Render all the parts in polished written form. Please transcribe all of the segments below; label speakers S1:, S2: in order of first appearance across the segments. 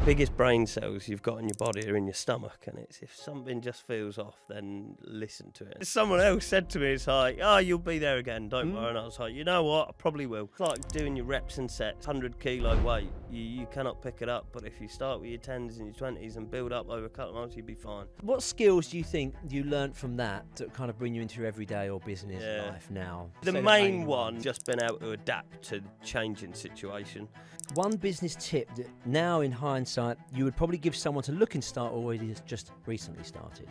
S1: biggest brain cells you've got in your body are in your stomach, and it's if something just feels off, then listen to it. Someone else said to me, it's like, oh, you'll be there again, don't worry. And I was like, you know what, I probably will. It's like doing your reps and sets, 100 kilo weight, you cannot pick it up, but if you start with your 10s and your 20s and build up over a couple of months, you'll be fine.
S2: What skills do you think you learnt from that to kind of bring you into your everyday or business life now?
S1: The main one, just been able to adapt to changing situation.
S2: One business tip that now in hindsight you would probably give someone to look and start or already has just recently started?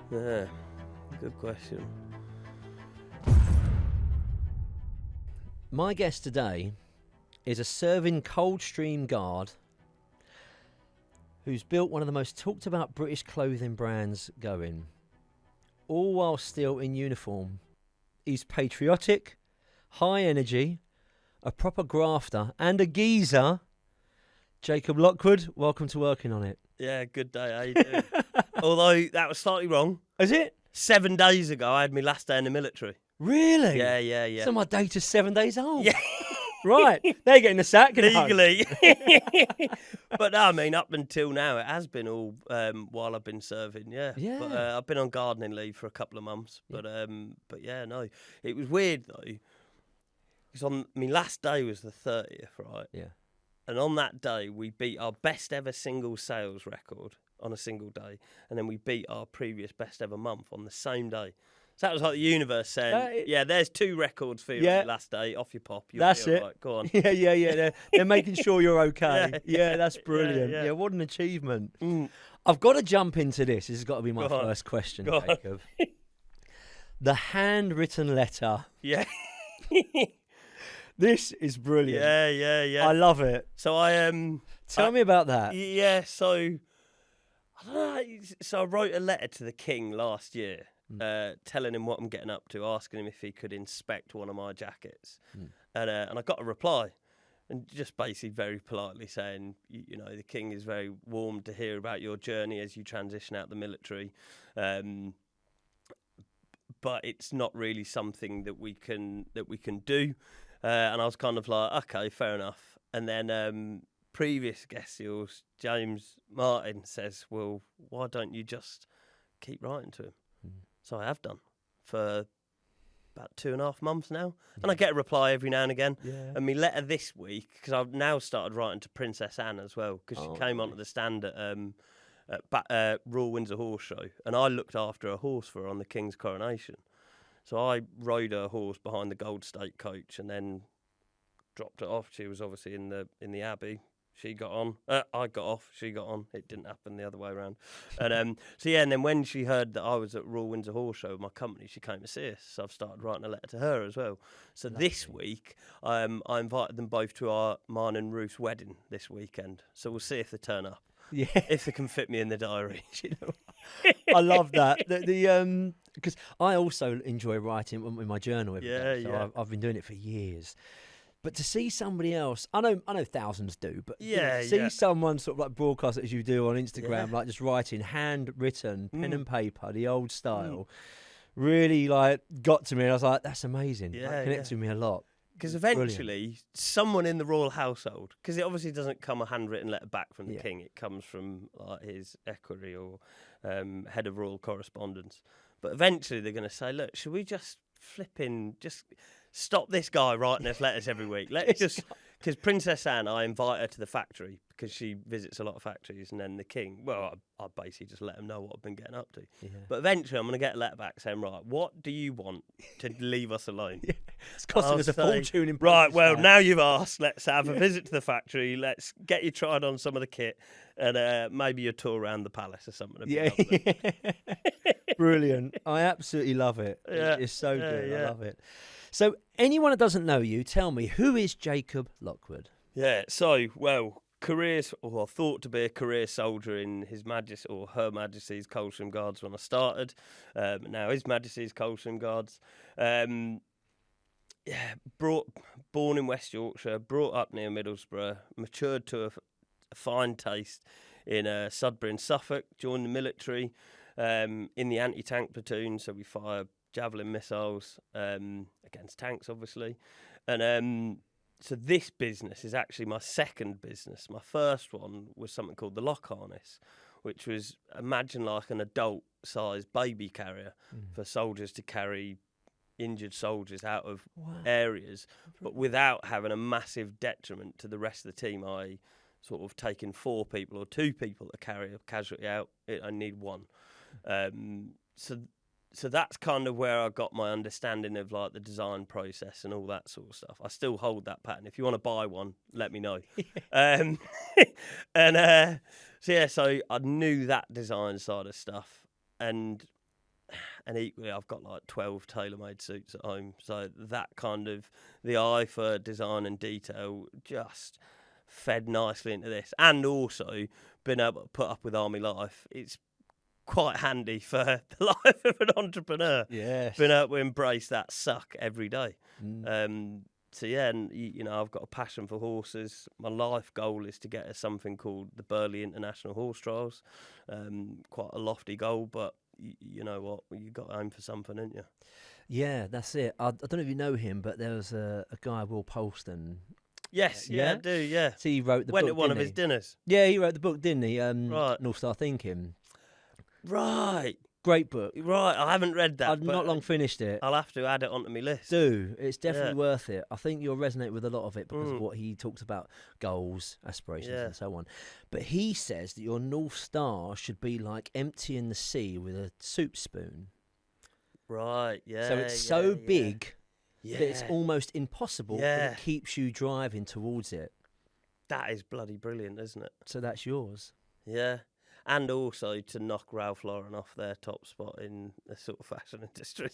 S1: Yeah, good question.
S2: My guest today is a serving Coldstream guard who's built one of the most talked about British clothing brands going, all while still in uniform. He's patriotic, high energy, a proper grafter and a geezer. Jacob Lockwood, welcome to Working On It.
S1: Yeah, good day, how you doing? Although that was slightly wrong.
S2: Is it?
S1: 7 days ago I had my last day in the military.
S2: Really?
S1: Yeah.
S2: So my date is 7 days old.
S1: Yeah.
S2: Right, they're getting the sack.
S1: Legally. But no, I mean, up until now, it has been all while I've been serving, yeah. But I've been on gardening leave for a couple of months. But yeah, no. It was weird, though, because on my last day was the 30th, right?
S2: Yeah.
S1: And on that day, we beat our best ever single sales record on a single day. And then we beat our previous best ever month on the same day. So that was like the universe saying, yeah, there's 2 records for you on your last day, off your pop.
S2: That's it.
S1: Right. Go on.
S2: Yeah. They're making sure you're okay. Yeah, that's brilliant. Yeah, what an achievement. I've got to jump into this. This has got to be my first question, Jacob. The handwritten letter.
S1: Yeah.
S2: This is brilliant.
S1: Yeah.
S2: I love it.
S1: So
S2: Tell me about that.
S1: Yeah, so I don't know. So I wrote a letter to the King last year, telling him what I'm getting up to, asking him if he could inspect one of my jackets, and I got a reply, and just basically very politely saying, you know, the King is very warmed to hear about your journey as you transition out the military, but it's not really something that we can do. And I was kind of like, okay, fair enough. And then previous guest yours, James Martin, says, well, why don't you just keep writing to him? So I have done for about 2.5 months now. And I get a reply every now and again. Yeah. And my letter this week, because I've now started writing to Princess Anne as well, because she came onto the stand at Royal Windsor Horse Show. And I looked after a horse for her on the King's coronation. So I rode her horse behind the Gold State coach and then dropped it off. She was obviously in the Abbey. She got on. I got off. She got on. It didn't happen the other way around. And so yeah, and then when she heard that I was at Royal Windsor Horse Show with my company, she came to see us. So I've started writing a letter to her as well. So this week, I invited them both to mine and Ruth's wedding this weekend. So we'll see if they turn up. Yeah, if they can fit me in the diary.
S2: You know, I love that. Because I also enjoy writing in my journal every day. So I've been doing it for years. But to see somebody else, I know thousands do, but see someone sort of like broadcast it as you do on Instagram, like just writing, handwritten, pen and paper, the old style, really like got to me. And I was like, that's amazing. Yeah, that connects with me a lot.
S1: Because eventually, someone in the royal household, because it obviously doesn't come a handwritten letter back from the King, it comes from like his equerry or head of royal correspondence. But eventually they're going to say, look, should we just just stop this guy writing us letters every week? Let's just, because Princess Anne, I invite her to the factory because she visits a lot of factories, and then the King, well, I basically just let him know what I've been getting up to. Yeah. But eventually I'm going to get a letter back saying, right, what do you want to leave us alone?
S2: It's costing us a fortune in
S1: right, well, now you've asked, let's have a visit to the factory, let's get you tried on some of the kit, and maybe a tour around the palace or something.
S2: Brilliant. I absolutely love it. It's so good. I love it. So anyone that doesn't know you, tell me, who is Jacob Lockwood?
S1: Yeah, so, well, thought to be a career soldier in His Majesty or Her Majesty's Coldstream Guards when I started. Now His Majesty's Coldstream Guards. Born in West Yorkshire, brought up near Middlesbrough, matured to a fine taste in Sudbury and Suffolk, joined the military in the anti-tank platoon, so we fire javelin missiles against tanks, obviously, and so this business is actually my second business. My first one was something called the lock harness, which was, imagine like an adult-sized baby carrier for soldiers to carry injured soldiers out of areas, but without having a massive detriment to the rest of the team, i.e. sort of taking 4 people or 2 people to carry a casualty out. I need 1. So that's kind of where I got my understanding of like the design process and all that sort of stuff. I still hold that pattern. If you want to buy one, let me know. So I knew that design side of stuff, and equally I've got like 12 tailor-made suits at home. So that kind of, the eye for design and detail just fed nicely into this, and also been able to put up with Army life. It's quite handy for the life of an entrepreneur.
S2: Yes.
S1: Been able to embrace that suck every day. So yeah, and you know, I've got a passion for horses. My life goal is to get to something called the Burley International Horse Trials. Quite a lofty goal, but you know what? You got to aim for something, didn't you?
S2: Yeah, that's it. I don't know if you know him, but there was a guy, Will Polston.
S1: Yes, I do, yeah.
S2: So he wrote the book,
S1: went to one of his dinners.
S2: Yeah, he wrote the book, didn't he?
S1: Right.
S2: North Star Thinking.
S1: Right.
S2: Great book.
S1: Right, I haven't read that.
S2: I've not long finished it.
S1: I'll have to add it onto my list.
S2: It's definitely worth it. I think you'll resonate with a lot of it because of what he talks about, goals, aspirations and so on. But he says that your North Star should be like emptying the sea with a soup spoon.
S1: Right, yeah.
S2: So it's so big that it's almost impossible, but it keeps you driving towards it.
S1: That is bloody brilliant, isn't it?
S2: So that's yours.
S1: Yeah. And also to knock Ralph Lauren off their top spot in the sort of fashion industry.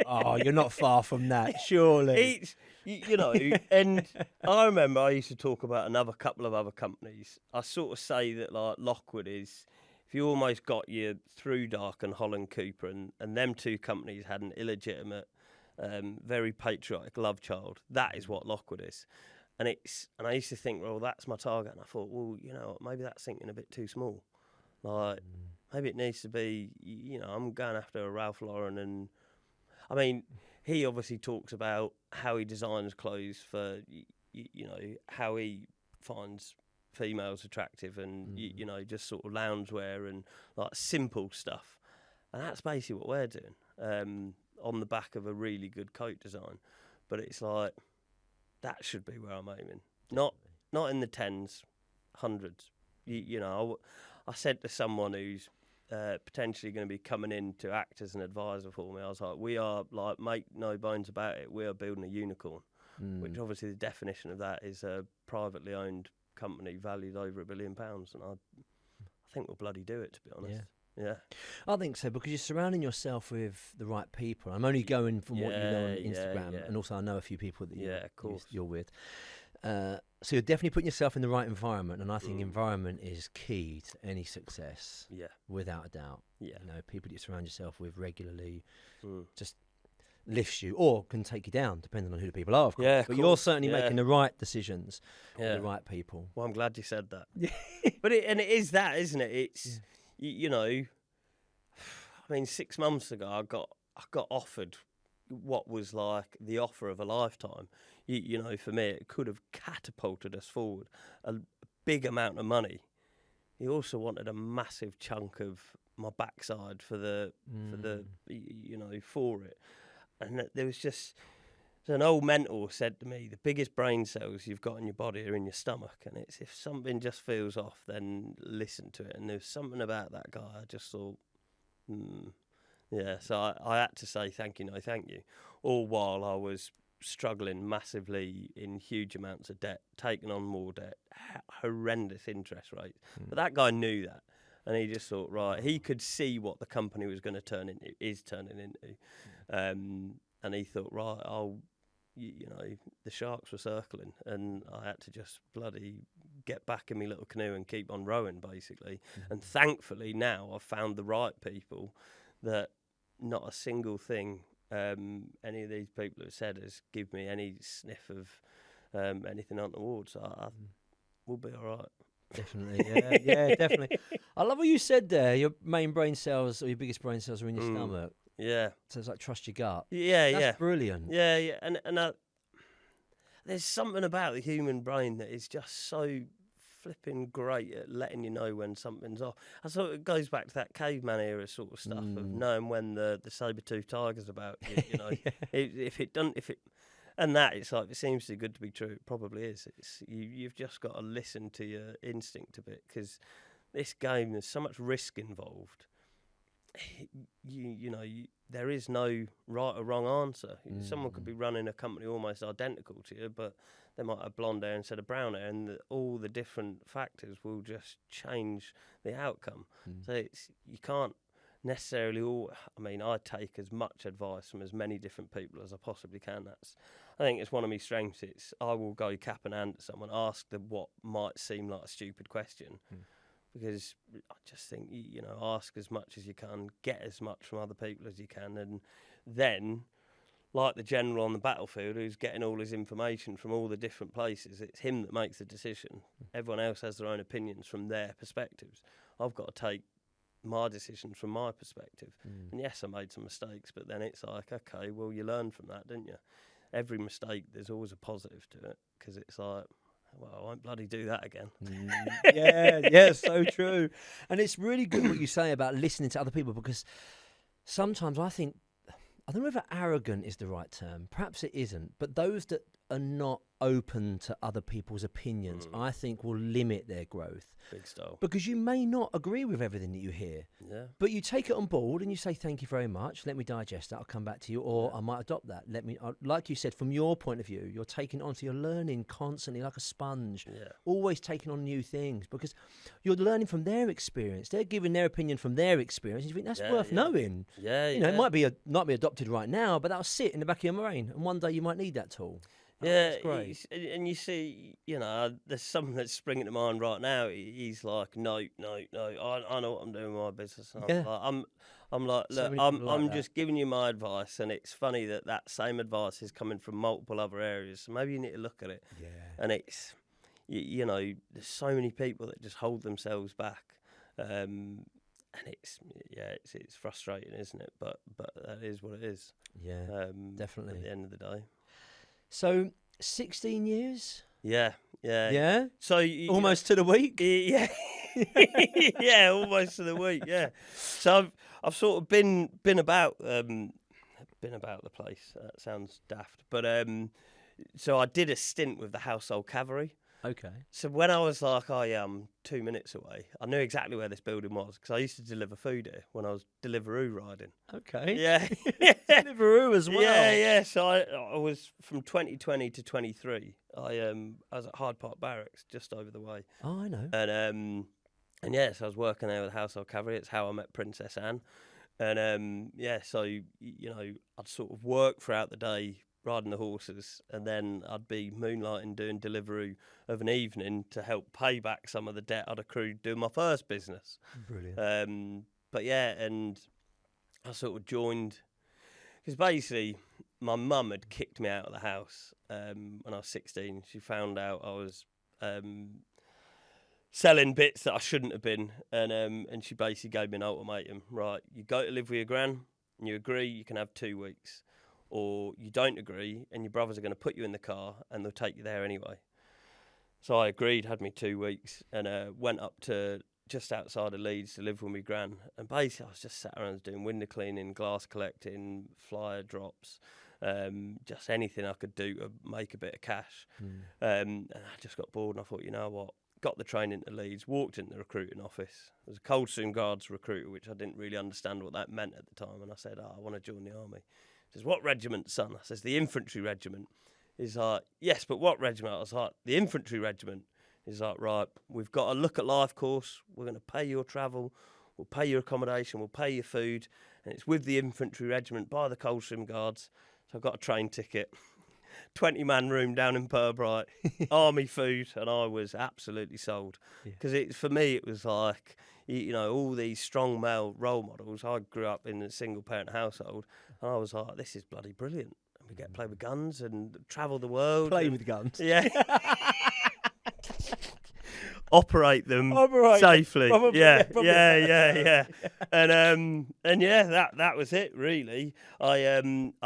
S2: Oh, you're not far from that, surely.
S1: You know, and I remember I used to talk about another couple of other companies. I sort of say that like Lockwood is, if you almost got your Through Dark and Holland Cooper, and them 2 companies had an illegitimate, very patriotic love child, that is what Lockwood is. And I used to think, well, that's my target. And I thought, well, you know, maybe that's thinking a bit too small. Like, maybe it needs to be, you know, I'm going after a Ralph Lauren. And I mean, he obviously talks about how he designs clothes for, you know, how he finds females attractive and, you know, just sort of loungewear and like simple stuff. And that's basically what we're doing on the back of a really good coat design. But it's like, that should be where I'm aiming. Not in the 10s, 100s. You know, I said to someone who's potentially going to be coming in to act as an advisor for me, I was like, we are, like, make no bones about it, we are building a unicorn, which obviously the definition of that is a privately owned company valued over £1 billion. And I think we'll bloody do it, to be honest. Yeah.
S2: I think so, because you're surrounding yourself with the right people. I'm only going from what you know on Instagram, and also I know a few people that you're with. So you're definitely putting yourself in the right environment, and I think environment is key to any success.
S1: Yeah,
S2: without a doubt.
S1: Yeah,
S2: you know, people that you surround yourself with regularly just lifts you, or can take you down, depending on who the people are. Of course.
S1: Yeah,
S2: but you're certainly making the right decisions with the right people.
S1: Well, I'm glad you said that. But it is that, isn't it? It's you know, I mean, 6 months ago, I got offered what was like the offer of a lifetime. You know, for me, it could have catapulted us forward a big amount of money. He also wanted a massive chunk of my backside for the you know, for it. And there was just, an old mentor said to me, the biggest brain cells you've got in your body are in your stomach, and it's, if something just feels off, then listen to it. And there's something about that guy, I just thought, yeah, so I had to say thank you, no thank you, all while I was struggling massively in huge amounts of debt, taking on more debt, horrendous interest rates. But that guy knew that, and he just thought, right, he could see what the company was going to turn into, and he thought, right, you know, the sharks were circling, and I had to just bloody get back in my little canoe and keep on rowing, basically. And thankfully now I've found the right people that not a single thing any of these people have said has given me any sniff of anything untoward. So we'll be all right.
S2: Definitely, yeah, definitely. I love what you said there. Your main brain cells, or your biggest brain cells, are in your stomach.
S1: Yeah.
S2: So it's like trust your gut.
S1: Yeah,
S2: That's brilliant.
S1: Yeah, and there's something about the human brain that is just so flipping great at letting you know when something's off. I thought it goes back to that caveman era sort of stuff of knowing when the saber-toothed tiger's about. You know, if it doesn't, and that it's like, if it seems too good to be true, it probably is. It's you've just got to listen to your instinct a bit, because this game, there's so much risk involved. There is no right or wrong answer. Someone could be running a company almost identical to you, but they might have blonde hair instead of brown hair, and all the different factors will just change the outcome. So you can't necessarily I take as much advice from as many different people as I possibly can. I think it's one of my strengths. I will go cap in hand to someone, ask them what might seem like a stupid question. Because I just think, ask as much as you can, get as much from other people as you can, and then, like the general on the battlefield who's getting all his information from all the different places, it's him that makes the decision. Everyone else has their own opinions from their perspectives. I've got to take my decision from my perspective. And yes, I made some mistakes, but then it's like, okay, well, you learn from that, didn't you? Every mistake, there's always a positive to it, because it's like, well, I won't bloody do that again.
S2: Yeah, so true. And it's really good what you say about listening to other people, because sometimes I don't know whether arrogant is the right term. Perhaps it isn't. But those that are not open to other people's opinions, I think will limit their growth.
S1: Big style.
S2: Because you may not agree with everything that you hear. Yeah. But you take it on board and you say, thank you very much. Let me digest that. I'll come back to you. Or I might adopt that. Like you said, from your point of view, you're taking it on. So you're learning constantly like a sponge. Yeah. Always taking on new things, because you're learning from their experience. They're giving their opinion from their experience. And you think that's worth knowing. Yeah, It might be not be adopted right now, but that'll sit in the back of your brain. And one day you might need that tool.
S1: Yeah, great. And you see, there's something that's springing to mind right now. He's like, no, I know what I'm doing with my business. And I'm like, look, I'm just giving you my advice, and it's funny that same advice is coming from multiple other areas. So maybe you need to look at it. Yeah. And it's, there's so many people that just hold themselves back, and it's frustrating, isn't it? But that is what it is.
S2: Yeah, definitely.
S1: At the end of the day.
S2: So 16 years?
S1: Yeah.
S2: So almost to the week?
S1: Yeah. Yeah, almost to the week, yeah. So I've sort of been about the place. That sounds daft. But so I did a stint with the Household Cavalry.
S2: Okay.
S1: So when I was like, I'm 2 minutes away, I knew exactly where this building was, because I used to deliver food here when I was Deliveroo riding.
S2: Okay.
S1: Yeah.
S2: Deliveroo as well.
S1: Yeah. So I was from 2020 to 23. I was at Hyde Park Barracks, just over the way.
S2: Oh, I know.
S1: And so I was working there with Household Cavalry. It's how I met Princess Anne. And so I'd sort of work throughout the day, riding the horses, and then I'd be moonlighting doing Deliveroo of an evening to help pay back some of the debt I'd accrued doing my first business.
S2: Brilliant.
S1: And I sort of joined, because basically my mum had kicked me out of the house when I was 16. She found out I was selling bits that I shouldn't have been, and she basically gave me an ultimatum. Right, you go to live with your gran, and you agree you can have 2 weeks. Or you don't agree, and your brothers are going to put you in the car, and they'll take you there anyway. So I agreed, had me 2 weeks, and went up to just outside of Leeds to live with my gran. And basically, I was just sat around doing window cleaning, glass collecting, flyer drops, just anything I could do to make a bit of cash. And I just got bored, and I thought, you know what? Got the train into Leeds, walked into the recruiting office. There was a Coldstream Guards recruiter, which I didn't really understand what that meant at the time. And I said, I want to join the army. He says, what regiment, son? I says, the infantry regiment. He's like, yes, but what regiment? I was like, the infantry regiment. He's like, right, we've got a look at life course. We're going to pay your travel. We'll pay your accommodation. We'll pay your food. And it's with the infantry regiment by the Coldstream Guards. So I got a train ticket, 20-man room down in Purbright, army food, and I was absolutely sold. Because for me, it was like, all these strong male role models. I grew up in a single-parent household, and I was like, this is bloody brilliant. And we get to play with guns and travel the world.
S2: Play with guns.
S1: Yeah. Operate them safely.
S2: Probably,
S1: yeah. And that was it, really. I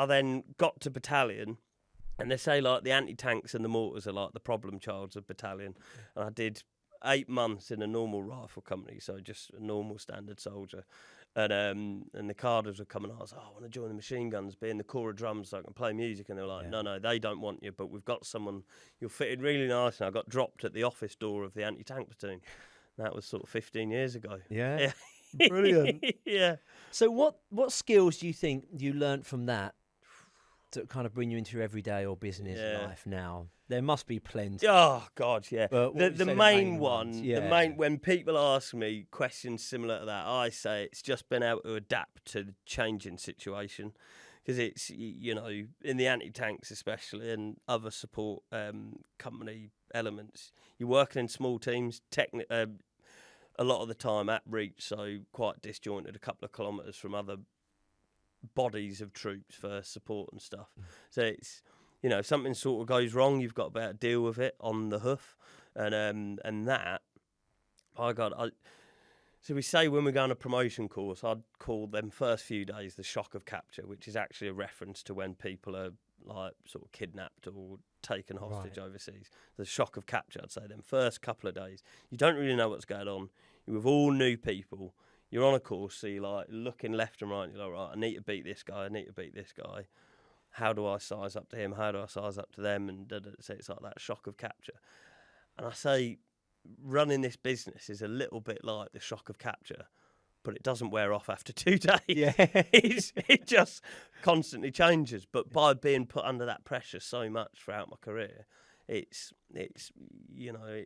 S1: then got to battalion, And they say like the anti-tanks and the mortars are like the problem childs of battalion. And I did 8 months in a normal rifle company, so just a normal standard soldier. And the cadres would come and ask, I want to join the machine guns, be in the corps of drums so I can play music. And they were like, no, they don't want you, but we've got someone, you'll fit in really nice. And I got dropped at the office door of the anti-tank platoon. That was sort of 15 years ago.
S2: Yeah. Brilliant.
S1: Yeah.
S2: So what skills do you think you learnt from that to kind of bring you into your everyday or business life now? There must be plenty.
S1: Oh God, yeah. The main one,
S2: yeah.
S1: When people ask me questions similar to that, I say it's just been able to adapt to the changing situation, because it's, you know, in the anti-tanks especially and other support company elements, you're working in small teams, a lot of the time at reach, so quite disjointed, a couple of kilometres from other bodies of troops for support and stuff. So it's, you know, if something sort of goes wrong, you've got to be able to deal with it on the hoof. And that, so we say when we go on a promotion course, I'd call them first few days the shock of capture, which is actually a reference to when people are like sort of kidnapped or taken hostage overseas. The shock of capture, I'd say them first couple of days. You don't really know what's going on. You're with all new people. You're on a course, so you're like looking left and right, and you're like, right, I need to beat this guy, I need to beat this guy. How do I size up to him? How do I size up to them? And so it's like that shock of capture. And I say running this business is a little bit like the shock of capture, but it doesn't wear off after 2 days.
S2: Yeah.
S1: It just constantly changes. But by being put under that pressure so much throughout my career, it's you know,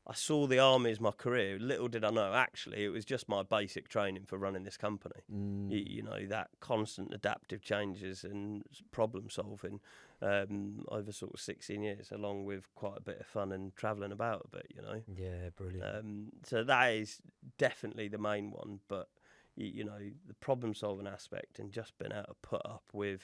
S1: I saw the army as my career. Little did I know, actually, it was just my basic training for running this company. You know, that constant adaptive changes and problem solving over sort of 16 years, along with quite a bit of fun and travelling about a bit, you know.
S2: Yeah, brilliant.
S1: So that is definitely the main one. But, you know, the problem solving aspect and just being able to put up with,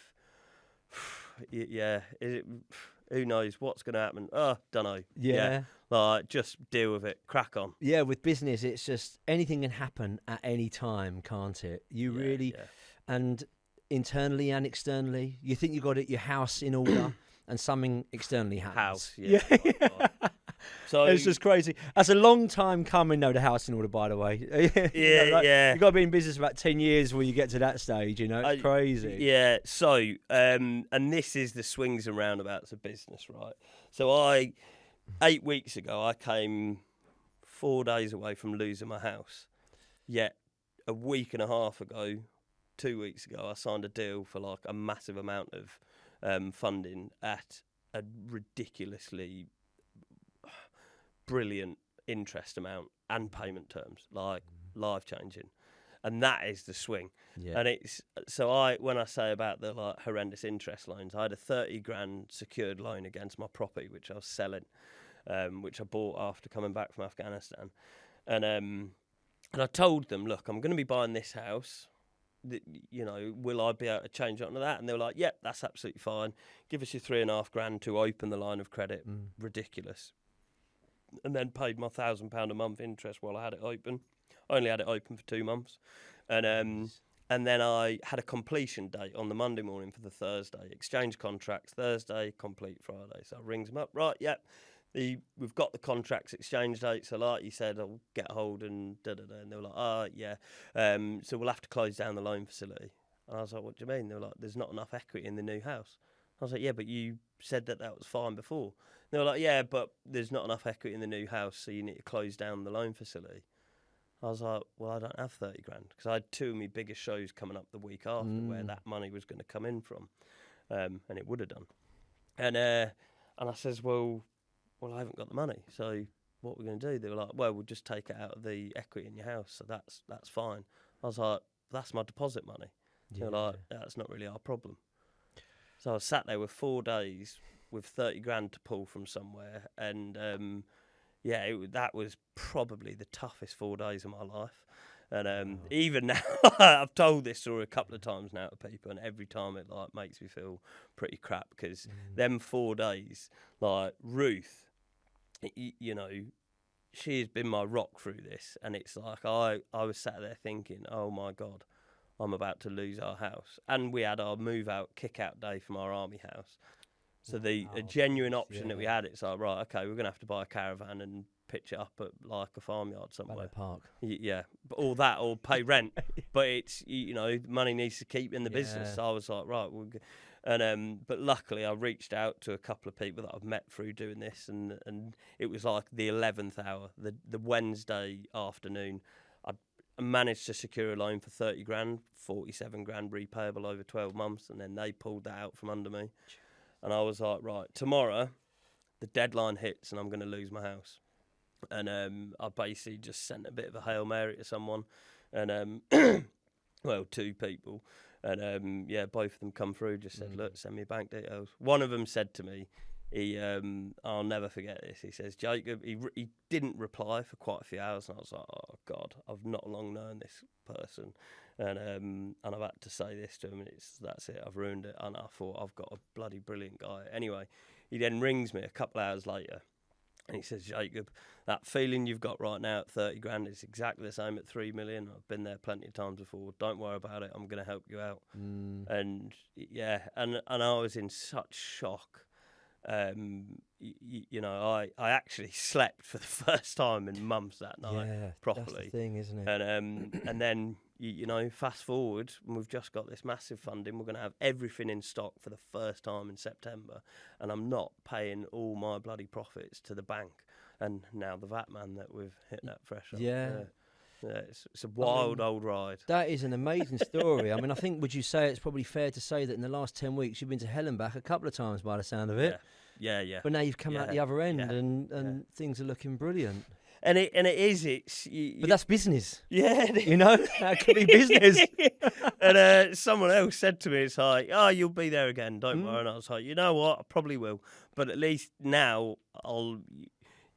S1: who knows what's going to happen? Don't know.
S2: Yeah.
S1: Like, just deal with it, crack on.
S2: Yeah, with business, it's just anything can happen at any time, can't it? You really, and internally and externally, you think you got your house in order, and something externally happens.
S1: House, yeah. So
S2: it's just crazy. That's a long time coming, though, the house in order, by the way.
S1: Yeah.
S2: You've got to be in business for about 10 years when you get to that stage, you know? It's crazy.
S1: Yeah, so, and this is the swings and roundabouts of business, right? So 8 weeks ago, I came 4 days away from losing my house. Yet a week and a half ago, 2 weeks ago, I signed a deal for like a massive amount of funding at a ridiculously brilliant interest amount and payment terms, like life-changing. And that is the swing. Yeah. And it's so when I say about the like horrendous interest loans, I had a 30 grand secured loan against my property, which I was selling, which I bought after coming back from Afghanistan. And I told them, look, I'm going to be buying this house. You know, will I be able to change it onto that? And they were like, yep, that's absolutely fine. Give us your 3.5 grand to open the line of credit. Ridiculous. And then paid my £1,000 a month interest while I had it open. I only had it open for 2 months. And then I had a completion date on the Monday morning for the Thursday. Exchange contracts Thursday, complete Friday. So I rings them up. Right, yep. We've got the contracts exchange date. So like you said, I'll get a hold and da-da-da. And they were like, yeah. So we'll have to close down the loan facility. And I was like, what do you mean? They were like, there's not enough equity in the new house. I was like, yeah, but you said that was fine before. They were like, yeah, but there's not enough equity in the new house, so you need to close down the loan facility. I was like, well, I don't have 30 grand, because I had 2 of my biggest shows coming up the week after where that money was going to come in from, and it would have done. And I says, well, I haven't got the money, so what are we going to do? They were like, well, we'll just take it out of the equity in your house, so that's fine. I was like, that's my deposit money. Yeah. They were like, that's not really our problem. So I was sat there with 4 days with 30 grand to pull from somewhere, and that was probably the toughest 4 days of my life. And even now, I've told this story a couple of times now to people, and every time it like makes me feel pretty crap, because them 4 days, like Ruth, you know, she has been my rock through this, and it's like I was sat there thinking, oh my God, I'm about to lose our house. And we had our move out, kick out day from our army house. So a genuine option that we had, it's like, right, okay, we're going to have to buy a caravan and pitch it up at like a farmyard somewhere.
S2: Ballet Park.
S1: Yeah, but all that or pay rent. But it's, money needs to keep in the business. So I was like, right, but luckily I reached out to a couple of people that I've met through doing this, and it was like the 11th hour, the Wednesday afternoon. I managed to secure a loan for 30 grand, 47 grand repayable over 12 months, and then they pulled that out from under me. And I was like, right, tomorrow the deadline hits and I'm going to lose my house. And I basically just sent a bit of a Hail Mary to someone, and two people. And both of them come through, just said, look, send me bank details. One of them said to me, I'll never forget this. He says, Jacob, he didn't reply for quite a few hours, and I was like, oh God, I've not long known this person, and I've had to say this to him, and that's it, I've ruined it. And I thought, I've got a bloody brilliant guy. Anyway, he then rings me a couple hours later, and he says, Jacob, that feeling you've got right now at 30 grand is exactly the same at 3 million. I've been there plenty of times before. Don't worry about it. I'm going to help you out. And I was in such shock. I actually slept for the first time in months that night properly.
S2: That's the thing, isn't it?
S1: And then fast forward, and we've just got this massive funding. We're going to have everything in stock for the first time in September, and I'm not paying all my bloody profits to the bank. And now the VAT man that we've hit that threshold. Yeah, it's a wild old ride.
S2: That is an amazing story. I mean, I think, would you say it's probably fair to say that in the last 10 weeks you've been to hell and back a couple of times by the sound of it?
S1: Yeah.
S2: But now you've come out the other end, and things are looking brilliant.
S1: And it's
S2: but that's business.
S1: Yeah,
S2: that could be business.
S1: And someone else said to me, it's like, oh, you'll be there again, don't worry. And I was like, you know what, I probably will, but at least now I'll.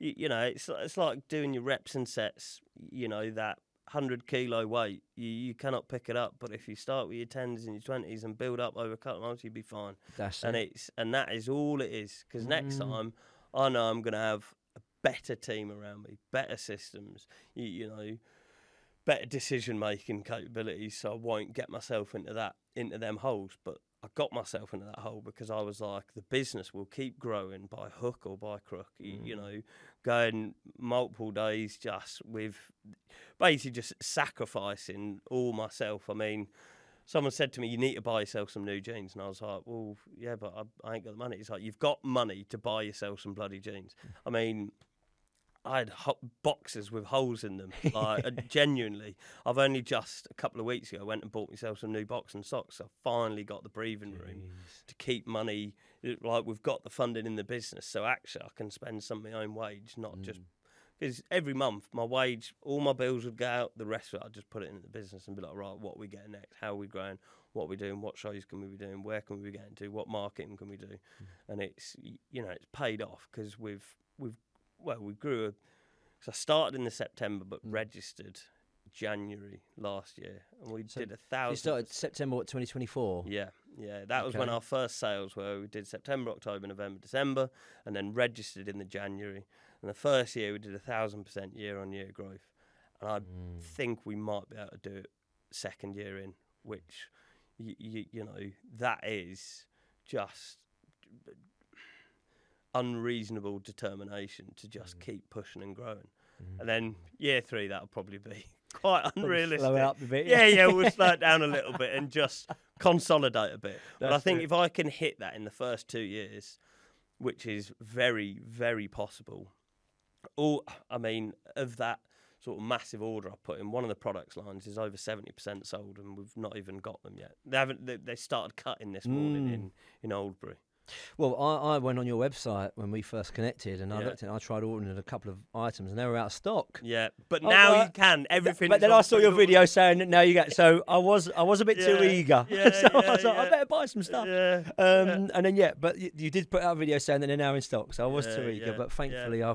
S1: It's like doing your reps and sets. That 100 kilo weight, you cannot pick it up. But if you start with your 10s and your 20s and build up over a couple of months, you'll be fine. And that is all it is. Because next time, I know I'm going to have a better team around me, better systems, better decision making capabilities. So I won't get myself into them holes. But I got myself into that hole because I was like, the business will keep growing by hook or by crook, going multiple days just with basically just sacrificing all myself. I mean, someone said to me, you need to buy yourself some new jeans. And I was like, well, yeah, but I ain't got the money. It's like, you've got money to buy yourself some bloody jeans. I mean, I had boxes with holes in them. Like, genuinely, I've only just a couple of weeks ago went and bought myself some new boxing socks. I finally got the breathing room to keep money. Like, we've got the funding in the business, so actually I can spend some of my own wage, not just because every month my wage, all my bills would go out. The rest of it, I'd just put it into the business and be like, right, what are we getting next? How are we growing? What are we doing? What shows can we be doing? Where can we be getting to? What marketing can we do? And it's it's paid off because we grew. So I started in the September, but registered January last year, and we did 1,000.
S2: You started September 2024.
S1: Yeah. That was when our first sales were. We did September, October, November, December, and then registered in the January. And the first year we did 1,000% year-on-year growth, and I think we might be able to do it second year in, which that is just unreasonable determination to just keep pushing and growing. And then year 3, that'll probably be quite unrealistic.
S2: Slow it up a bit.
S1: We'll slow it down a little bit and just consolidate a bit. But I think if I can hit that in the first 2 years, which is very, very possible, of that sort of massive order I put in, one of the products lines is over 70% sold, and we've not even got them yet. They started cutting this morning in Oldbury.
S2: Well, I went on your website when we first connected, and I looked at it. I tried ordering a couple of items, and they were out of stock.
S1: Yeah, but now you can. Everything.
S2: But then I saw your video saying that now you get. So I was a bit too eager. I was like, I better buy some stuff. And then but you did put out a video saying that they're now in stock. So I was too eager, but thankfully I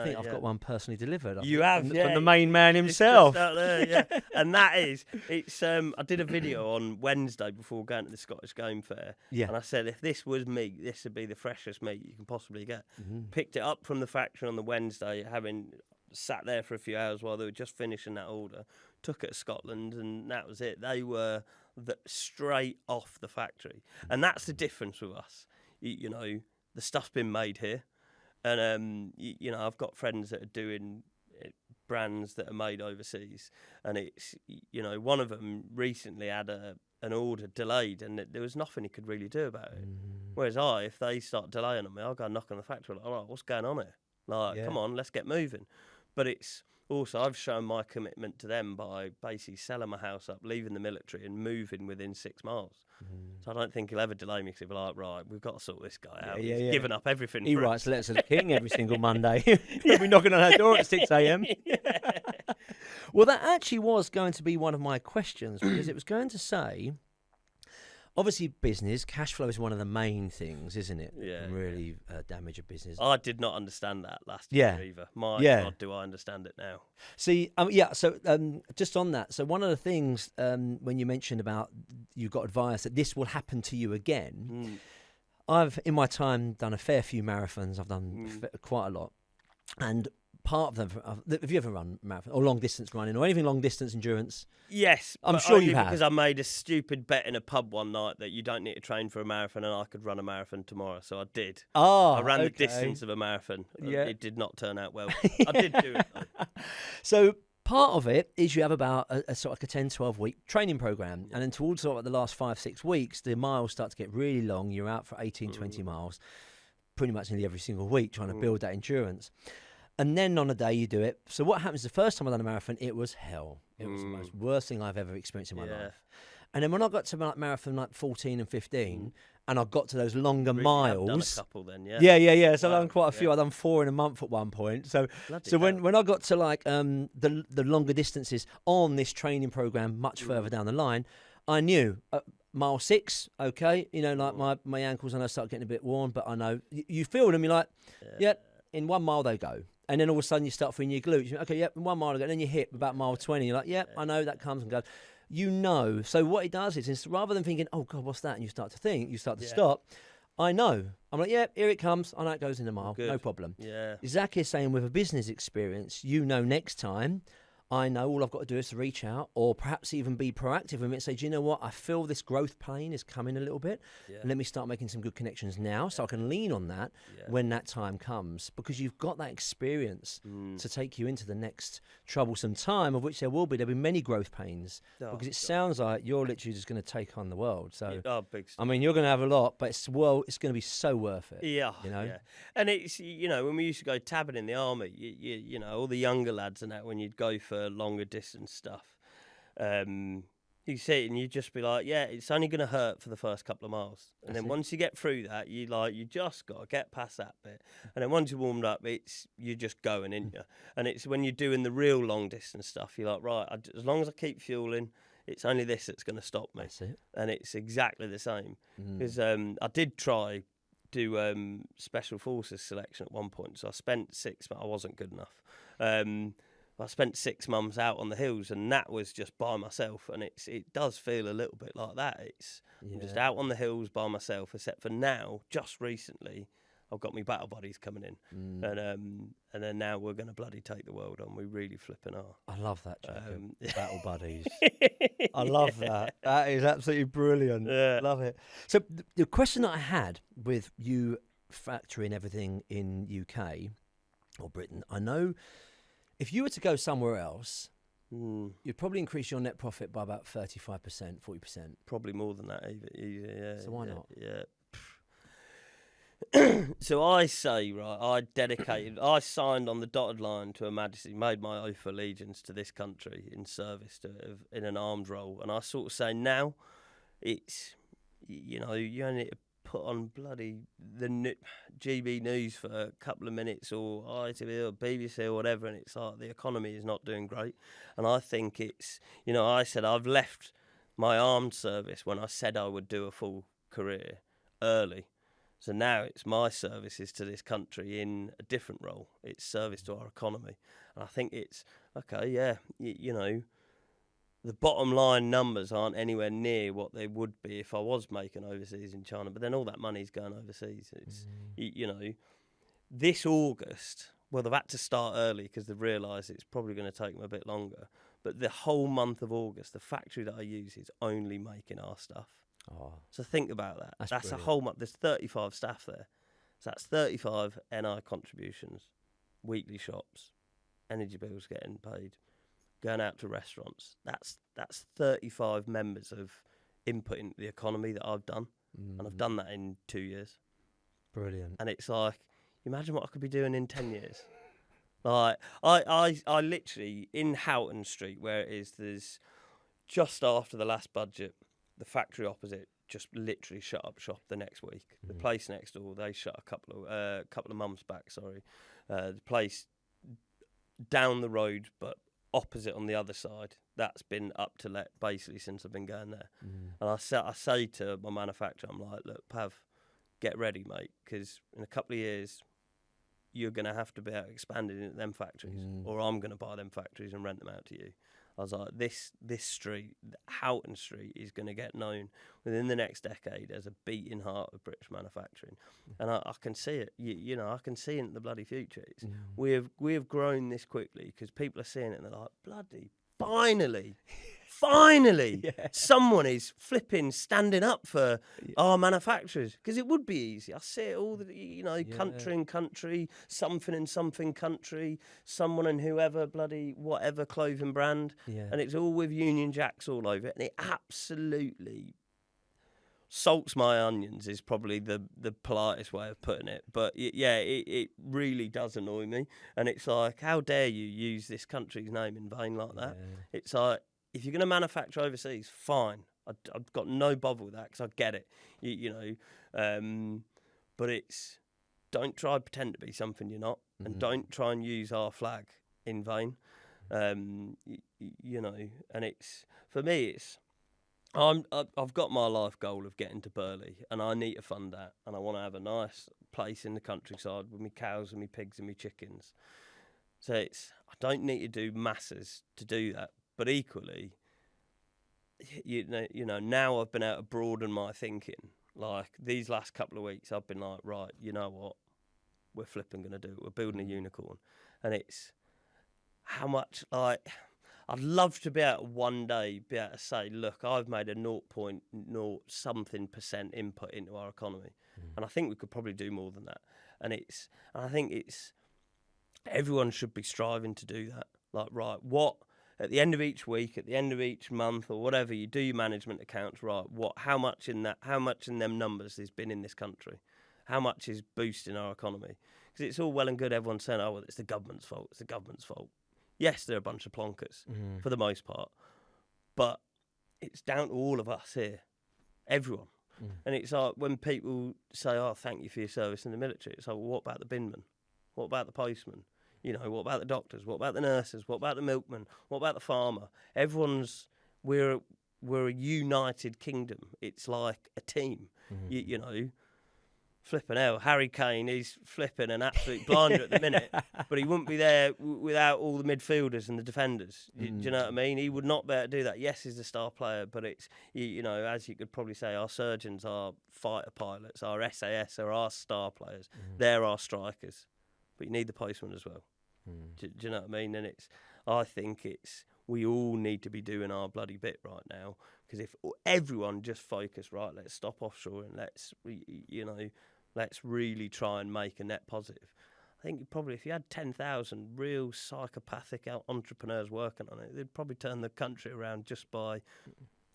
S2: think I've got one personally delivered.
S1: You have,
S2: from the main man himself.
S1: It's just out there, and it's. I did a video on Wednesday before going to the Scottish Game Fair, and I said, if this was meat, this would be the freshest meat you can possibly get. Picked it up from the factory on the Wednesday, having sat there for a few hours while they were just finishing that order. Took it to Scotland, and that was it. They were straight off the factory, and that's the difference with us. you know, the stuff's been made here. And, you know, I've got friends that are doing brands that are made overseas. And it's, you know, one of them recently had an order delayed and there was nothing he could really do about it. Whereas if they start delaying on me, I'll go knock on the factory, like, all right, what's going on here? Like, come on, let's get moving. But it's also, I've shown my commitment to them by basically selling my house up, leaving the military and moving within 6 miles. So I don't think he'll ever delay me because he'll be like, right, we've got to sort this guy out. He's given up everything.
S2: He writes letters to the king every single Monday. He'll be knocking on our door at 6 a.m. Well, that actually was going to be one of my questions, because it was going to say, obviously business, cash flow is one of the main things, isn't it?
S1: Yeah.
S2: Can really damage a business.
S1: I did not understand that last year either. My God, do I understand it now.
S2: See, so just on that, so one of the things when you mentioned about you got advice that this will happen to you again, I've, in my time, done a fair few marathons. I've done quite a lot. And part of them, have you ever run marathon or long distance running or anything long distance endurance?
S1: Yes,
S2: I'm sure you have.
S1: Because I made a stupid bet in a pub one night that you don't need to train for a marathon and I could run a marathon tomorrow. So I did. I ran the distance of a marathon. Yeah. It did not turn out well. I did do it though. So
S2: part of it is you have about a sort of like a 10, 12 week training program. And then towards sort of the last 5, 6 weeks, the miles start to get really long. You're out for 18, 20 miles pretty much nearly every single week trying to build that endurance. And then on a day you do it. So what happens the first time I done a marathon, it was hell. It was the most worst thing I've ever experienced in my life. And then when I got to marathon like 14 and 15, and I got to those longer miles.
S1: I've done a couple then,
S2: Yeah. So I've done quite a few. I've done 4 in a month at one point. So when I got to like the longer distances on this training program, much further down the line, I knew mile 6, okay, you know, like my ankles, and I start getting a bit worn, but I know you feel them. You're like, in 1 mile they go. And then all of a sudden you start feeling your glutes. You're, okay, 1 mile ago. And then your hip about mile 20. You're like, I know that comes and goes. You know. So what it does is rather than thinking, oh, God, what's that? And you start to think, you start to stop. I know. I'm like, here it comes. I know it goes in a mile. No problem.
S1: Yeah.
S2: Zach is saying with a business experience, you know next time, I know all I've got to do is to reach out or perhaps even be proactive with it and say, do you know what? I feel this growth pain is coming a little bit. Let me start making some good connections now so I can lean on that when that time comes, because you've got that experience to take you into the next troublesome time, of which there'll be many growth pains, because it sounds like you're literally just going to take on the world. So, I mean, you're going to have a lot, but it's going to be so worth it.
S1: Yeah. You know? And it's, you know, when we used to go tabbing in the army, you know, all the younger lads and that, when you'd go for longer distance stuff, you see it and you just be like, it's only going to hurt for the first couple of miles, and then once you get through that, you just got to get past that bit, and then once you're warmed up, you're just going, isn't you? And it's when you're doing the real long distance stuff, you're like, right, as long as I keep fueling, it's only this that's going to stop me.
S2: That's it.
S1: And it's exactly the same, because I did try do special forces selection at one point, so I spent 6 months. I wasn't good enough. I spent 6 months out on the hills, and that was just by myself, and it does feel a little bit like that. I'm just out on the hills by myself, except for now, just recently, I've got my battle buddies coming in, and then now we're going to bloody take the world on. We really flipping are.
S2: I love that, Jacob. Battle buddies. I love that. That is absolutely brilliant. Yeah. Love it. So the question that I had with you factoring everything in UK or Britain, I know if you were to go somewhere else, you'd probably increase your net profit by about 35%, 40%.
S1: Probably more than that, yeah.
S2: So why not?
S1: Yeah. So I say, right, I signed on the dotted line to Her Majesty, made my oath of allegiance to this country in service in an armed role. And I sort of say now, it's, you know, you only need to put on bloody the GB News for a couple of minutes, or ITV or BBC or whatever, and it's like the economy is not doing great. And I think it's, you know, I said I've left my armed service when I said I would do a full career early. So now it's my services to this country in a different role. It's service to our economy. And I think it's, okay, you know, the bottom line numbers aren't anywhere near what they would be if I was making overseas in China. But then all that money's going overseas. It's, you know, this August, well, they've had to start early because they've realised it's probably going to take them a bit longer. But the whole month of August, the factory that I use is only making our stuff.
S2: Oh,
S1: So think about that. That's
S2: brilliant.
S1: a whole month. There's 35 staff there. So that's 35 NI contributions, weekly shops, energy bills getting paid, going out to restaurants. That's 35 members of input into the economy that I've done. And I've done that in 2 years.
S2: Brilliant.
S1: And it's like, imagine what I could be doing in 10 years. Like, I literally, in Houghton Street, where it is, there's just after the last budget, the factory opposite just literally shut up shop the next week. The place next door, they shut a couple of months back. Sorry, the place down the road, but opposite on the other side, that's been up to let basically since I've been going there. And I say to my manufacturer, I'm like, look, Pav, get ready, mate, because in a couple of years, you're going to have to be out expanding into them factories, or I'm going to buy them factories and rent them out to you. I was like, this street, Houghton Street, is going to get known within the next decade as a beating heart of British manufacturing, and I can see it. You know, I can see it in the bloody future. We have grown this quickly because people are seeing it and they're like, bloody, finally, someone is flipping standing up for our manufacturers, because it would be easy. I see it all, country and country, something and something country, someone and whoever, bloody whatever clothing brand, and it's all with Union Jacks all over it, and it absolutely salts my onions is probably the politest way of putting it. But it really does annoy me, and it's like, how dare you use this country's name in vain like that? It's like, if you're going to manufacture overseas, fine. I've got no bother with that, because I get it, but it's, don't try to pretend to be something you're not, and don't try and use our flag in vain. And it's, for me, it's, I've got my life goal of getting to Burley, and I need to fund that, and I want to have a nice place in the countryside with me cows and me pigs and me chickens. So it's, I don't need to do masses to do that. But equally, now I've been able to broaden my thinking. Like, these last couple of weeks, I've been like, right, you know what? We're flipping going to do it. We're building a unicorn. And it's how much, like, I'd love to be able to one day be able to say, look, I've made a 0.0 something % input into our economy. And I think we could probably do more than that. And I think everyone should be striving to do that. Like, right, what, at the end of each week, at the end of each month, or whatever, you do your management accounts, right? How much in them numbers has been in this country? How much is boosting our economy? Because it's all well and good everyone saying, oh, well, it's the government's fault. It's the government's fault. Yes, they're a bunch of plonkers for the most part, but it's down to all of us here, everyone. And it's like, when people say, oh, thank you for your service in the military, it's like, well, what about the binman? What about the postman? What about the doctors? What about the nurses? What about the milkman? What about the farmer? We're a united kingdom. It's like a team. Flipping hell, Harry Kane, he's flipping an absolute blinder at the minute, but he wouldn't be there without all the midfielders and the defenders. Do you know what I mean? He would not be able to do that. Yes, he's a star player, but it's, as you could probably say, our surgeons, our fighter pilots, our SAS are our star players. They're our strikers. But you need the postman as well. Do you know what I mean? And I think we all need to be doing our bloody bit right now, because if everyone just focus, right, let's stop offshore and let's really try and make a net positive. I think probably if you had 10,000 real psychopathic entrepreneurs working on it, they'd probably turn the country around just by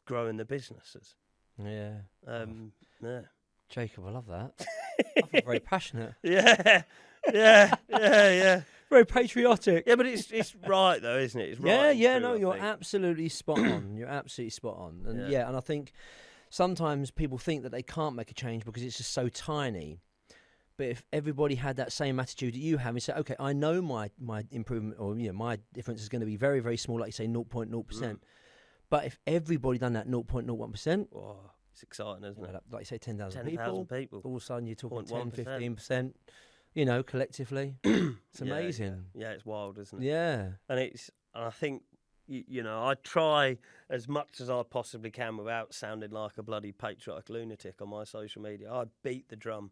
S1: growing the businesses.
S2: Yeah.
S1: Yeah.
S2: Jacob, I love that. I feel very passionate.
S1: Yeah.
S2: Very patriotic.
S1: Yeah, but it's right though, isn't it? It's right.
S2: You're absolutely spot on. You're absolutely spot on. And and I think sometimes people think that they can't make a change because it's just so tiny. But if everybody had that same attitude that you have and say, okay, I know my improvement or my difference is going to be very, very small, like you say, 0.0%. But if everybody done that 0.01%,
S1: it's exciting, isn't it?
S2: Like you say, 10,000
S1: people.
S2: All of a sudden you're talking 10,
S1: 15%.
S2: Collectively. It's amazing.
S1: Yeah, it's wild, isn't it?
S2: Yeah.
S1: And I think, I try as much as I possibly can without sounding like a bloody patriotic lunatic on my social media. I beat the drum.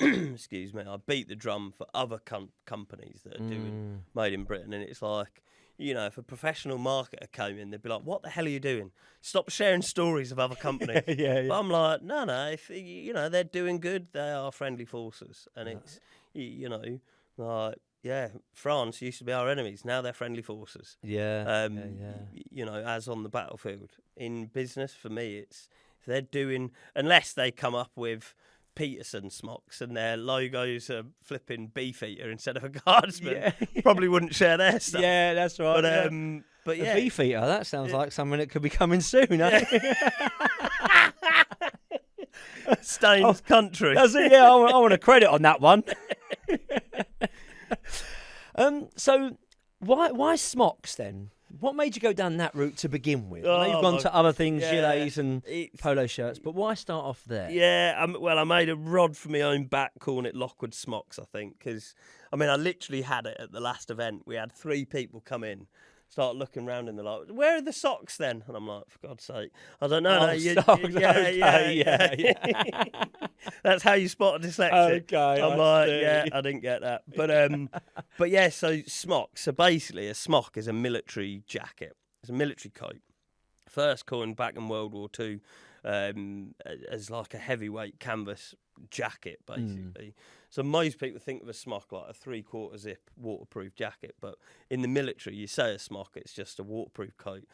S1: Excuse me. I beat the drum for other companies that are doing made in Britain, and it's like, if a professional marketer came in, they'd be like, "What the hell are you doing? Stop sharing stories of other companies."
S2: Yeah.
S1: But I'm like, no, if they're doing good, they are friendly forces, and it's like, yeah, France used to be our enemies, now they're friendly forces.
S2: Yeah.
S1: As on the battlefield. In business, for me, it's if they're doing, unless they come up with Peterson smocks and their logos are flipping Beefeater instead of a guardsman, probably wouldn't share their stuff.
S2: Yeah, that's right.
S1: But yeah,
S2: a Beefeater, that sounds like something that could be coming soon.
S1: Staines country.
S2: That's it. Yeah, I want a credit on that one. So why smocks then? What made you go down that route to begin with? I know you've gone to other things, gilets and polo shirts, but why start off there?
S1: Yeah, I made a rod for my own back calling it Lockwood Smocks, I think, because, I literally had it at the last event. We had 3 people come in, start looking around in the light. Where are the socks then? And I'm like, for God's sake. I don't know. Yeah. That's how you spot a dyslexic.
S2: Okay,
S1: I'm like, I didn't get that. But yeah, so smocks. So basically, a smock is a military jacket. It's a military coat. First coined back in World War II as like a heavyweight canvas jacket, basically. So most people think of a smock like a 3/4 zip waterproof jacket, but in the military, you say a smock, it's just a waterproof coat,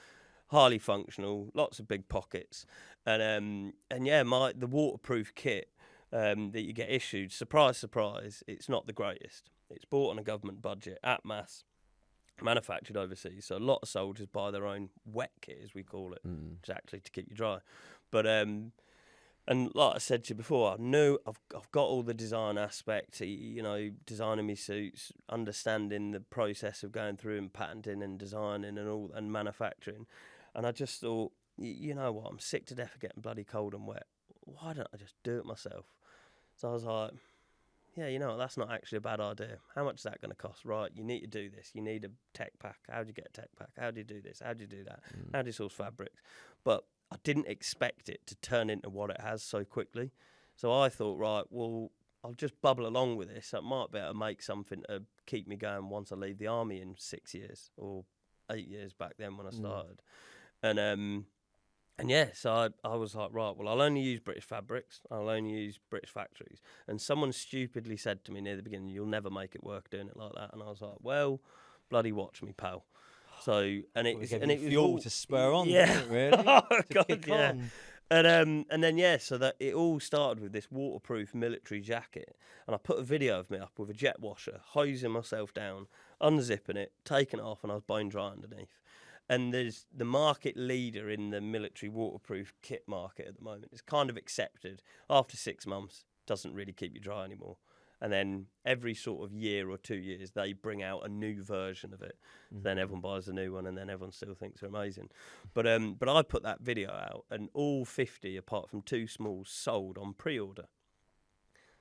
S1: highly functional, lots of big pockets, and the waterproof kit that you get issued, surprise, surprise, it's not the greatest. It's bought on a government budget at mass, manufactured overseas. So a lot of soldiers buy their own wet kit, as we call it, which is actually to keep you dry. But and like I said to you before, I knew I've got all the design aspect, designing me suits, understanding the process of going through and patenting and designing and manufacturing. And I just thought, you know what, I'm sick to death of getting bloody cold and wet. Why don't I just do it myself? So I was like, yeah, you know what, that's not actually a bad idea. How much is that going to cost? Right, you need to do this. You need a tech pack. How do you get a tech pack? How do you do this? How do you do that? How do you source fabrics? But I didn't expect it to turn into what it has so quickly. So I thought, right, well, I'll just bubble along with this. I might be able to make something to keep me going once I leave the army in 6 years or 8 years back then when I started. So I was like, right, well, I'll only use British fabrics. I'll only use British factories. And someone stupidly said to me near the beginning, you'll never make it work doing it like that. And I was like, well, bloody watch me, pal. So, it was
S2: fuel
S1: all
S2: to spur on,
S1: yeah.
S2: didn't it, really?
S1: Oh,
S2: to
S1: God,
S2: kick
S1: yeah.
S2: on.
S1: So that it all started with this waterproof military jacket. And I put a video of me up with a jet washer, hosing myself down, unzipping it, taking it off, and I was bone dry underneath. And there's the market leader in the military waterproof kit market at the moment. It's kind of accepted. After 6 months, doesn't really keep you dry anymore. And then every sort of year or 2 years, they bring out a new version of it. Then everyone buys a new one, and then everyone still thinks they're amazing. But I put that video out, and all 50, apart from 2 smalls, sold on pre-order.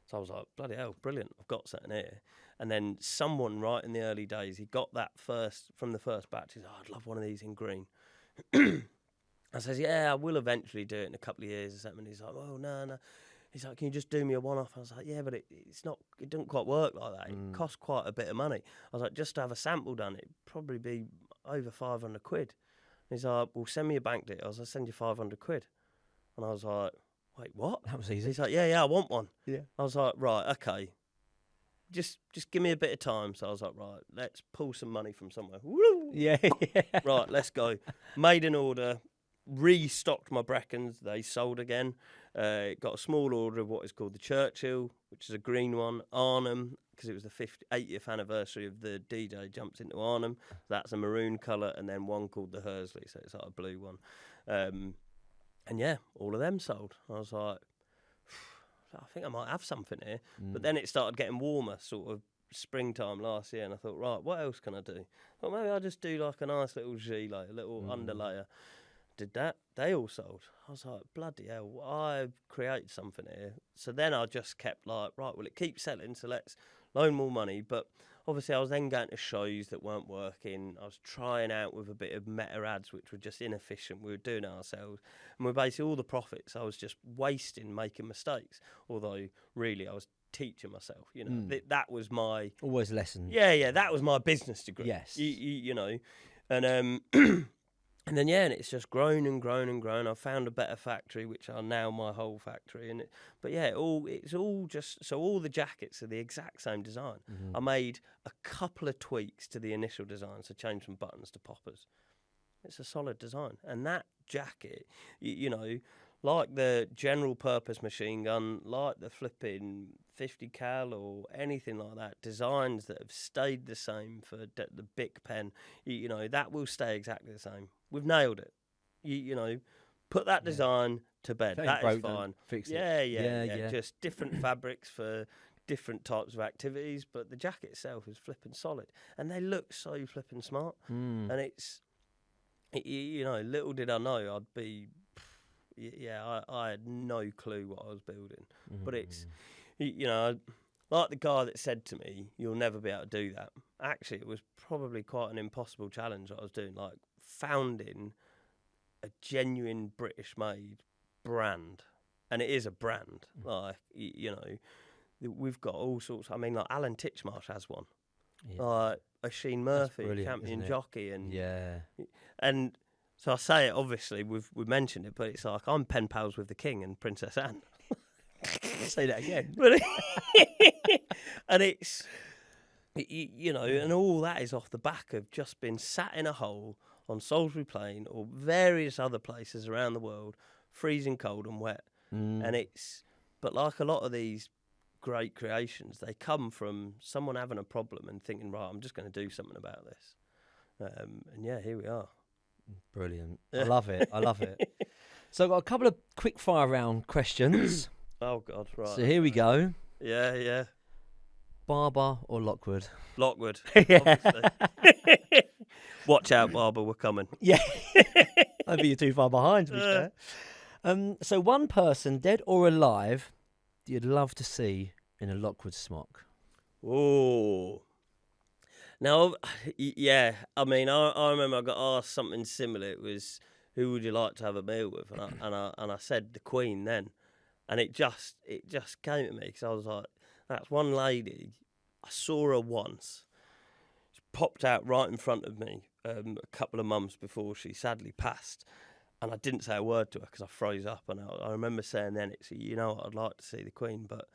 S1: So I was like, bloody hell, brilliant, I've got something here. And then someone right in the early days, he got that from the first batch. He's like, I'd love one of these in green. I says, yeah, I will eventually do it in a couple of years or something. He's like, oh, no. He's like, can you just do me a one-off? I was like, yeah, but it doesn't quite work like that. It costs quite a bit of money. I was like, just to have a sample done, it'd probably be over 500 quid. And he's like, well, send me your bank details. I'll send you 500 quid. And I was like, wait, what?
S2: That was easy.
S1: He's like, yeah, I want one.
S2: Yeah.
S1: I was like, right, okay. Just give me a bit of time. So I was like, right, let's pull some money from somewhere. Woo!
S2: Yeah.
S1: Right, let's go. Made an order, restocked my Breckons. They sold again. Got a small order of what is called the Churchill, which is a green one. Arnhem, because it was the 80th anniversary of the D-Day, jumps into Arnhem. That's a maroon colour. And then one called the Hersley, so it's like a blue one. And yeah, all of them sold. I was like, I think I might have something here. But then it started getting warmer, sort of springtime last year, and I thought, right, what else can I do? Well, maybe I'll just do like a nice little gilet, a little underlayer. Did that, they all sold. I was like, bloody hell, I've created something here. So then I just kept like, right, well, it keeps selling, so let's loan more money. But obviously I was then going to shows that weren't working. I was trying out with a bit of meta ads, which were just inefficient. We were doing it ourselves. And we're basically all the profits I was just wasting making mistakes. Although really I was teaching myself. You know, that was my
S2: always lessons.
S1: Yeah, that was my business degree.
S2: Yes,
S1: you know, and and then and it's just grown and grown and grown. I found a better factory, which are now my whole factory. It's all just so all the jackets are the exact same design. I made a couple of tweaks to the initial design, so changed from buttons to poppers. It's a solid design, and that jacket, you know, like the general purpose machine gun, like the flipping 50 cal or anything like that, designs that have stayed the same for the Bic pen, you know, that will stay exactly the same. We've nailed it. You know, put that design to bed. That is fine.
S2: Fix it.
S1: Yeah. Just different fabrics for different types of activities, but the jacket itself is flipping solid, and they look so flipping smart. And you know, little did I know I'd be. Yeah, I had no clue what I was building. But it's, you know, like the guy that said to me, you'll never be able to do that. Actually, it was probably quite an impossible challenge I was doing, like founding a genuine British-made brand. And it is a brand. Like, you know, we've got all sorts. I mean, like Alan Titchmarsh has one. Like Oisin Murphy, champion jockey. And so I say it, obviously, we've mentioned it, but it's like I'm pen pals with the King and Princess Anne.
S2: Say that again.
S1: And it's, you know, and all that is off the back of just being sat in a hole on Salisbury Plain or various other places around the world, freezing cold and wet. And it's, but like a lot of these great creations, they come from someone having a problem and thinking, right, I'm just going to do something about this. And yeah, here we are.
S2: Brilliant. I love it. So I've got a couple of quick fire round questions.
S1: Oh, God, right.
S2: So here we go.
S1: Yeah.
S2: Barber or Lockwood?
S1: Lockwood, obviously. Watch out, Barber, we're coming.
S2: Yeah. I'd be too far behind, to be fair. So one person, dead or alive, you'd love to see in a Lockwood smock?
S1: Oh. Now, yeah, I mean, I remember I got asked something similar. It was, who would you like to have a meal with? And I said the Queen then. And it just came to me because I was like, that's one lady. I saw her once. She popped out right in front of me a couple of months before she sadly passed. And I didn't say a word to her because I froze up. And I remember saying then, you know what, I'd like to see the Queen. But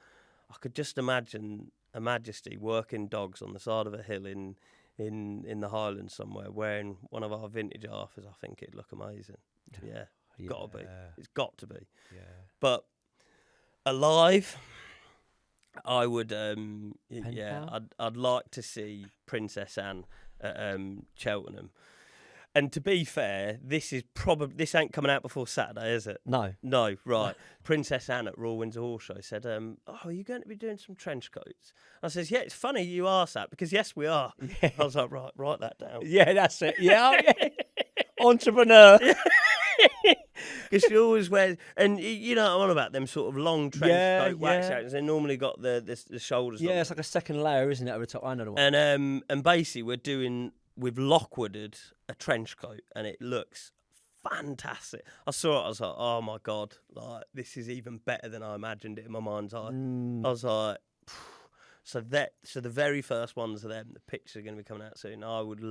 S1: I could just imagine Her Majesty working dogs on the side of a hill in the Highlands somewhere, wearing one of our vintage Arthurs. I think it'd look amazing. Yeah. Got to be. It's got to be.
S2: Yeah.
S1: But alive, I would. I'd like to see Princess Anne at Cheltenham. And to be fair, this ain't coming out before Saturday, is it?
S2: No,
S1: right. Princess Anne at Royal Windsor Horse Show said, "Oh, are you going to be doing some trench coats?" I says, "Yeah, it's funny you asked that because yes, we are." Yeah. I was like, "Right, write that down."
S2: Yeah, that's it. Yeah, entrepreneur.
S1: Because she always wears, and you know what I'm on about, them sort of long trench coat wax outfits. They normally got the shoulders.
S2: Yeah, it's like a second layer, isn't it, over the top? I know the one.
S1: And basically we're doing. We've Lockwooded a trench coat and it looks fantastic. I saw it, I was like, oh my God, like this is even better than I imagined it in my mind's eye. I was like, so the very first ones of them, the pictures are going to be coming out soon. I would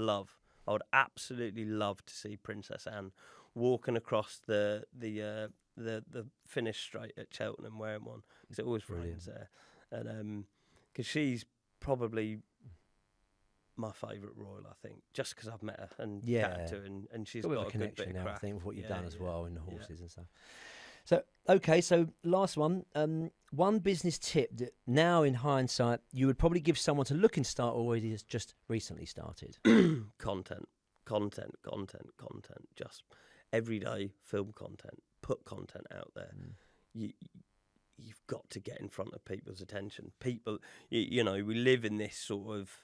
S1: absolutely love to see Princess Anne walking across the finish straight at Cheltenham wearing one, because it always rains there. And because she's probably my favourite royal, I think, just because I've met her and chatted to her, and she's got a good bit of crack.
S2: I think, with what you've done as well in the horses and stuff. So, okay, so last one. One business tip that now, in hindsight, you would probably give someone to look and start already has just recently started.
S1: Content. Just everyday film content. Put content out there. You've got to get in front of people's attention. People, you know, we live in this sort of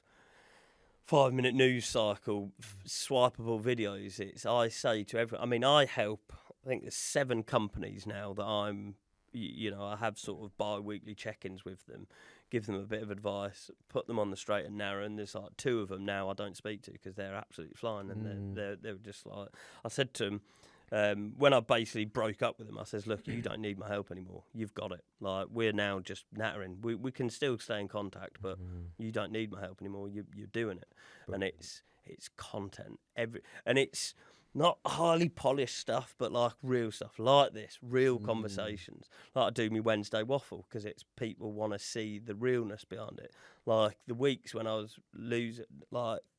S1: 5-minute news cycle, swipeable videos. I say to everyone, I mean, I think there's 7 companies now that I have sort of bi-weekly check-ins with them, give them a bit of advice, put them on the straight and narrow, and there's like 2 of them now I don't speak to because they're absolutely flying, and they're just like, I said to them, when I basically broke up with him, I says, look, you don't need my help anymore. You've got it. Like, we're now just nattering. We can still stay in contact, but you don't need my help anymore. You're doing it. And it's content. And it's not highly polished stuff, but like real stuff like this, real conversations. Like I do my Wednesday waffle because it's people want to see the realness behind it. Like the weeks when I was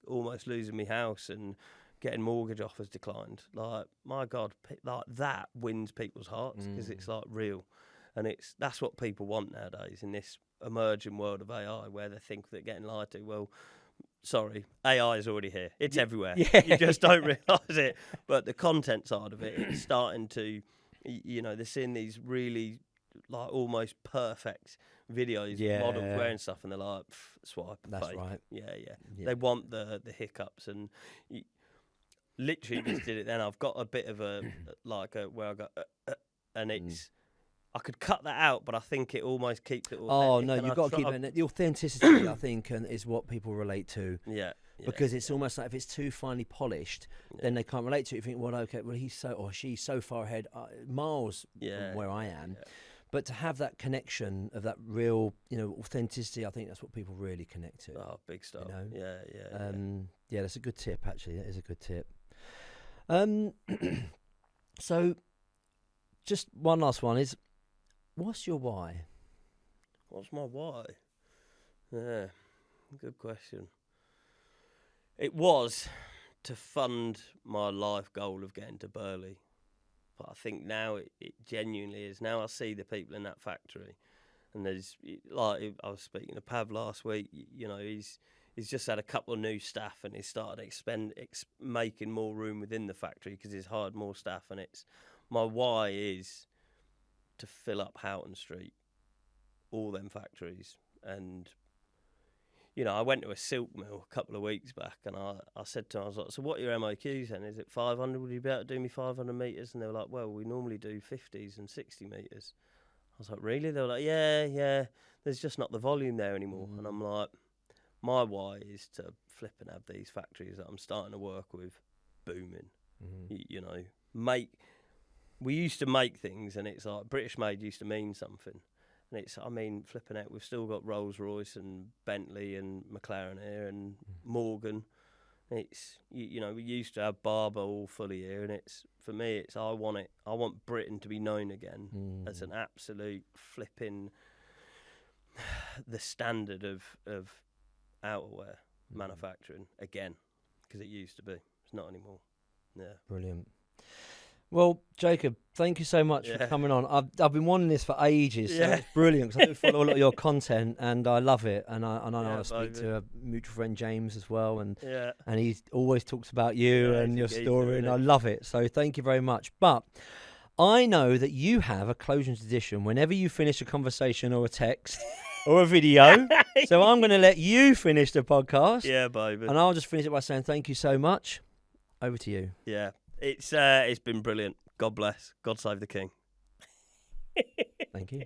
S1: almost losing my house and getting mortgage offers declined. Like, my God, like that wins people's hearts because it's like real. And that's what people want nowadays in this emerging world of AI where they think they're getting lied to. Well, sorry, AI is already here. It's everywhere. Yeah. You just don't realise it. But the content side of it, it's starting to, they're seeing these really like almost perfect videos of models wearing stuff and they're like, swipe.
S2: That's
S1: fake.
S2: right.
S1: Yeah. They want the hiccups and literally just did it then. I've got a bit of where I go, and it's, I could cut that out, but I think it almost keeps it authentic.
S2: Oh, no, you've got to keep it. The authenticity, I think, is what people relate to.
S1: Yeah.
S2: Because it's almost like if it's too finely polished, then they can't relate to it. You think, well, okay, well, he's so or she's so far ahead, miles from where I am. Yeah. But to have that connection of that real, authenticity, I think that's what people really connect to.
S1: Oh, big stuff.
S2: Yeah, that's a good tip, actually. That is a good tip. So, just one last one is, what's your why?
S1: What's my why? Yeah, good question. It was to fund my life goal of getting to Burley. But I think now it genuinely is. Now I see the people in that factory. And there's, like I was speaking to Pav last week, he's just had a couple of new staff and he's started making more room within the factory because he's hired more staff. And my why is to fill up Houghton Street, all them factories. And, I went to a silk mill a couple of weeks back and I said to him, I was like, so what are your MOQs then? Is it 500? Would you be able to do me 500 metres? And they were like, well, we normally do 50s and 60 metres. I was like, really? They were like, yeah, there's just not the volume there anymore. And I'm like, my why is to flip and have these factories that I'm starting to work with booming. We used to make things and it's like British made used to mean something. And flipping out, we've still got Rolls Royce and Bentley and McLaren here and Morgan. It's, we used to have Barber all fully here. And for me, I want Britain to be known again as an absolute flipping, the standard of outerwear manufacturing again, because it used to be. It's not anymore. Yeah.
S2: Brilliant. Well, Jacob, thank you so much for coming on. I've been wanting this for ages, so it's brilliant because I do follow a lot of your content and I love it. And I speak to a mutual friend, James, as well, and he always talks about you and your story, and I love it. So thank you very much. But I know that you have a closing tradition whenever you finish a conversation or a text or a video. So I'm going to let you finish the podcast.
S1: Yeah, baby.
S2: And I'll just finish it by saying thank you so much. Over to you.
S1: Yeah. It's been brilliant. God bless. God save the king.
S2: Thank you.